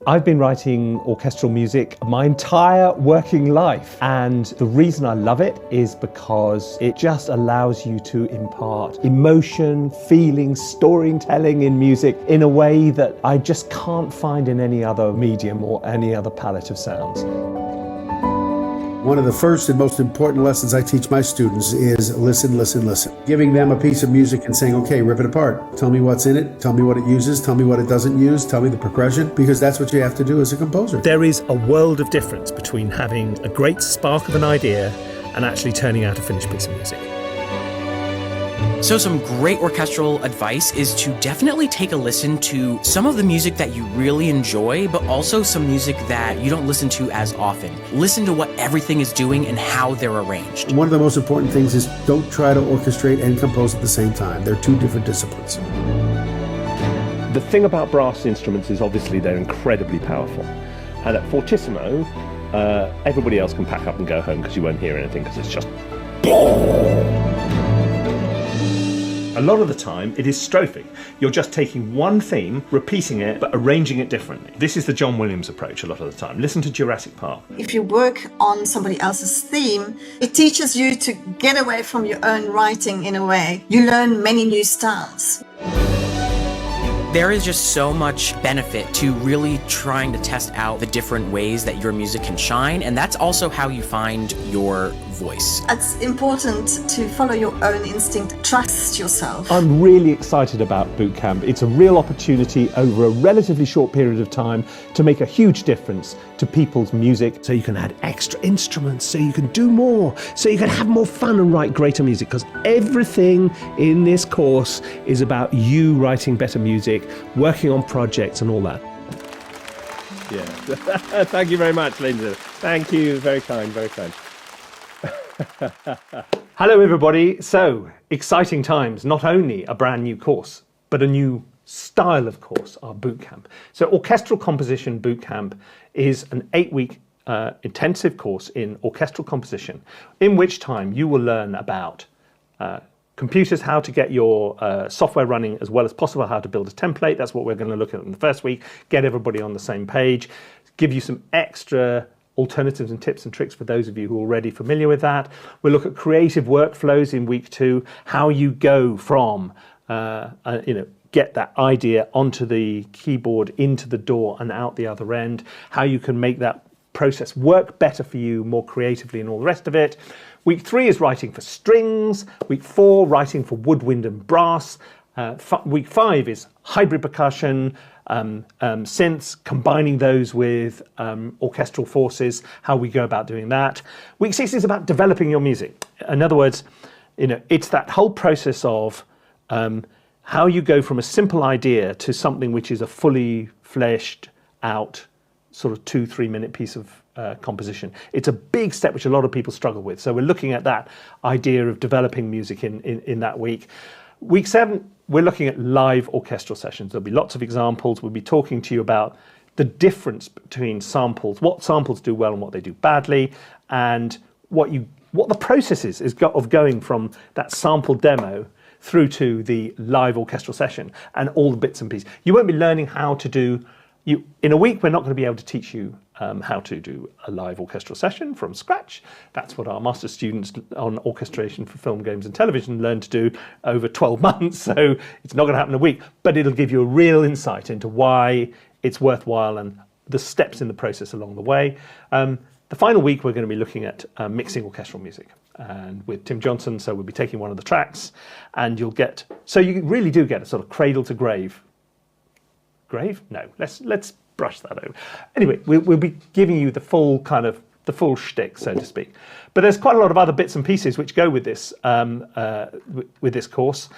I've been writing orchestral music my entire working life, and the reason I love it is because it just allows you to impart emotion, feeling, storytelling in music in a way that I just can't find in any other medium or any other palette of sounds. One of the first and most important lessons I teach my students is listen, listen, listen. Giving them a piece of music and saying, okay, rip it apart. Tell me what's in it. Tell me what it uses. Tell me what it doesn't use. Tell me the progression, because that's what you have to do as a composer. There is a world of difference between having a great spark of an idea and actually turning out a finished piece of music. So some great orchestral advice is to definitely take a listen to some of the music that you really enjoy, but also some music that you don't listen to as often. Listen to what everything is doing and how they're arranged. One of the most important things is don't try to orchestrate and compose at the same time. They're two different disciplines. The thing about brass instruments is obviously they're incredibly powerful. And at Fortissimo, everybody else can pack up and go home because you won't hear anything because it's just... A lot of the time it is strophic. You're just taking one theme, repeating it, but arranging it differently. This is the John Williams approach a lot of the time. Listen to Jurassic Park. If you work on somebody else's theme, it teaches you to get away from your own writing in a way. You learn many new styles. There is just so much benefit to really trying to test out the different ways that your music can shine, and that's also how you find your voice. It's important to follow your own instinct, trust yourself. I'm really excited about Bootcamp. It's a real opportunity over a relatively short period of time to make a huge difference to people's music. So you can add extra instruments, so you can do more, so you can have more fun and write greater music, because everything in this course is about you writing better music, working on projects and all that. Yeah. Thank you very much, Linda. Thank you. Very kind, very kind. Hello, everybody. So, exciting times. Not only a brand new course, but a new style of course, our bootcamp. So, Orchestral Composition Bootcamp is an 8-week intensive course in orchestral composition, in which time you will learn about computers, how to get your software running as well as possible, how to build a template. That's what we're going to look at in the first week. Get everybody on the same page, give you some extra alternatives and tips and tricks for those of you who are already familiar with that. We'll look at creative workflows in week 2, how you go from, get that idea onto the keyboard, into the door and out the other end, how you can make that process work better for you, more creatively and all the rest of it. Week 3 is writing for strings. Week 4, writing for woodwind and brass. Week 5 is hybrid percussion, synths, combining those with orchestral forces, how we go about doing that. Week 6 is about developing your music. In other words, it's that whole process of how you go from a simple idea to something which is a fully fleshed out sort of 2-3 minute piece of composition. It's a big step which a lot of people struggle with. So we're looking at that idea of developing music in that week. Week 7, we're looking at live orchestral sessions. There'll be lots of examples. We'll be talking to you about the difference between samples, what samples do well and what they do badly, and what the process is of going from that sample demo through to the live orchestral session and all the bits and pieces. You won't be learning how to do. In a week, we're not going to be able to teach you how to do a live orchestral session from scratch. That's what our master's students on orchestration for film, games and television learn to do over 12 months. So it's not going to happen in a week, but it'll give you a real insight into why it's worthwhile and the steps in the process along the way. The final week, we're going to be looking at mixing orchestral music, and with Tim Johnson. So we'll be taking one of the tracks, and you really do get a sort of cradle to grave. Grave? No, let's brush that over. Anyway, we'll be giving you the full shtick, so to speak. But there's quite a lot of other bits and pieces which go with this course.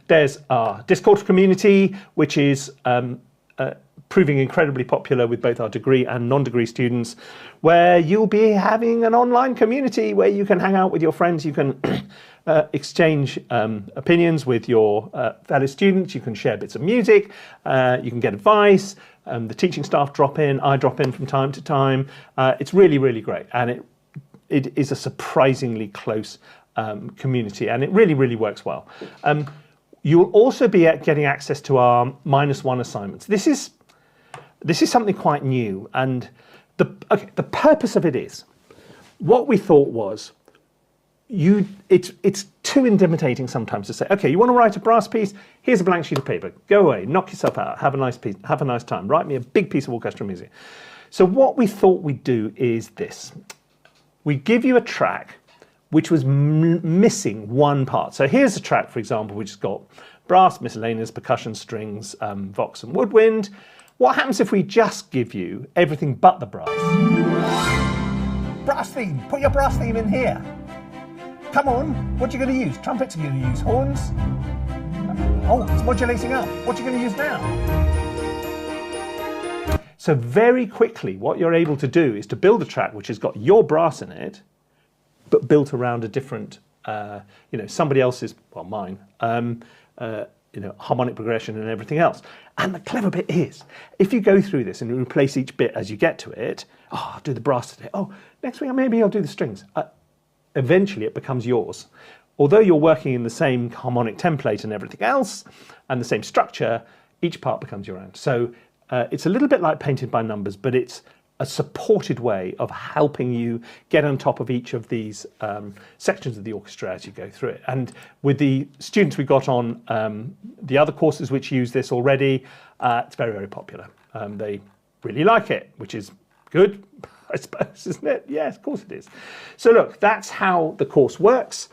There's our Discord community, which is proving incredibly popular with both our degree and non-degree students, where you'll be having an online community where you can hang out with your friends, you can exchange opinions with your fellow students, you can share bits of music, you can get advice, the teaching staff drop in, I drop in from time to time. It's really, really great, and it is a surprisingly close community, and it really, really works well. You will also be getting access to our -1 assignments. This is this is something quite new, and the purpose of it is, what we thought was, it's too intimidating sometimes to say, okay, you want to write a brass piece? Here's a blank sheet of paper. Go away, knock yourself out, have a nice time. Write me a big piece of orchestral music. So what we thought we'd do is this. We give you a track which was missing one part. So here's a track, for example, which has got brass, miscellaneous, percussion, strings, vox and woodwind. What happens if we just give you everything but the brass? Brass theme, put your brass theme in here. Come on, what are you going to use? Trumpets, are you going to use horns? Oh, it's modulating up. What are you going to use now? So very quickly, what you're able to do is to build a track which has got your brass in it, but built around a different, somebody else's, well, mine, harmonic progression and everything else. And the clever bit is, if you go through this and you replace each bit as you get to it, I'll do the brass today. Oh, next week maybe I'll do the strings. Eventually it becomes yours. Although you're working in the same harmonic template and everything else, and the same structure, each part becomes your own. So it's a little bit like painted by numbers, but it's a supported way of helping you get on top of each of these sections of the orchestra as you go through it. And with the students we got on the other courses which use this already, it's very, very popular. They really like it, which is good, I suppose, isn't it? Yes, of course it is. So look, that's how the course works.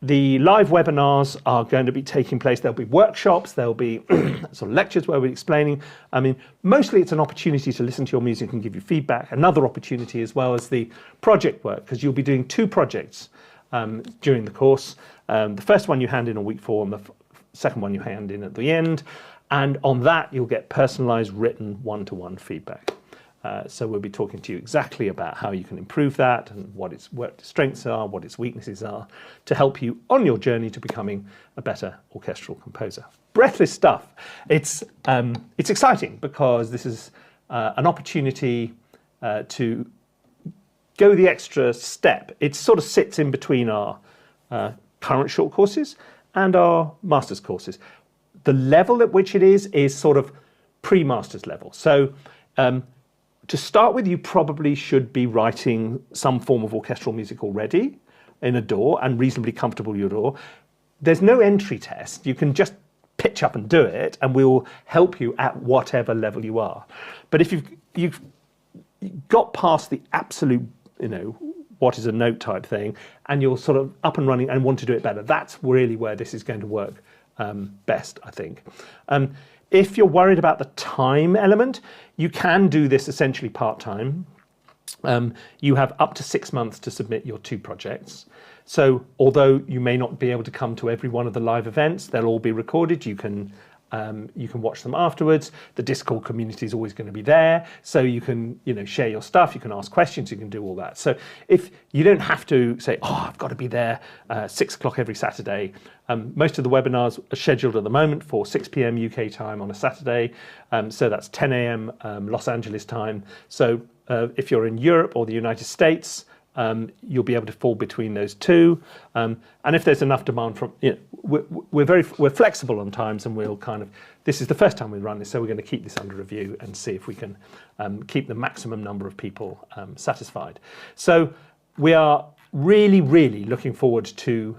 The live webinars are going to be taking place. There'll be workshops, there'll be sort of lectures where we're explaining. I mean, mostly it's an opportunity to listen to your music and give you feedback. Another opportunity as well as the project work, because you'll be doing 2 projects during the course. The first one you hand in on week 4 and the second one you hand in at the end. And on that, you'll get personalized written one-to-one feedback. So we'll be talking to you exactly about how you can improve that and what its strengths are, what its weaknesses are, to help you on your journey to becoming a better orchestral composer. Breathless stuff. It's exciting because this is an opportunity to go the extra step. It sort of sits in between our current short courses and our master's courses. The level at which it is sort of pre-master's level. So to start with, you probably should be writing some form of orchestral music already in a DAW and reasonably comfortable with your DAW. There's no entry test. You can just pitch up and do it, and we'll help you at whatever level you are. But if you've got past the absolute, what is a note type thing, and you're sort of up and running and want to do it better, that's really where this is going to work best, I think. If you're worried about the time element, you can do this essentially part-time. You have up to 6 months to submit your 2 projects. So although you may not be able to come to every one of the live events, they'll all be recorded. You can watch them afterwards. The Discord community is always going to be there, so you can share your stuff. You can ask questions. You can do all that. So if you don't have to say, I've got to be there 6 o'clock every Saturday. Most of the webinars are scheduled at the moment for 6 p.m. UK time on a Saturday. So that's 10 a.m. Los Angeles time. So if you're in Europe or the United States, you'll be able to fall between those 2. And if there's enough demand from, we're flexible on times, and we'll this is the first time we run this, so we're going to keep this under review and see if we can keep the maximum number of people satisfied. So we are really, really looking forward to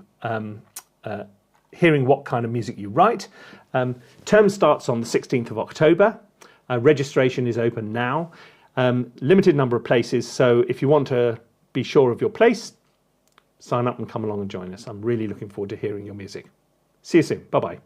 hearing what kind of music you write. Term starts on the 16th of October. Registration is open now. Limited number of places, so if you want to be sure of your place, sign up and come along and join us. I'm really looking forward to hearing your music. See you soon. Bye-bye.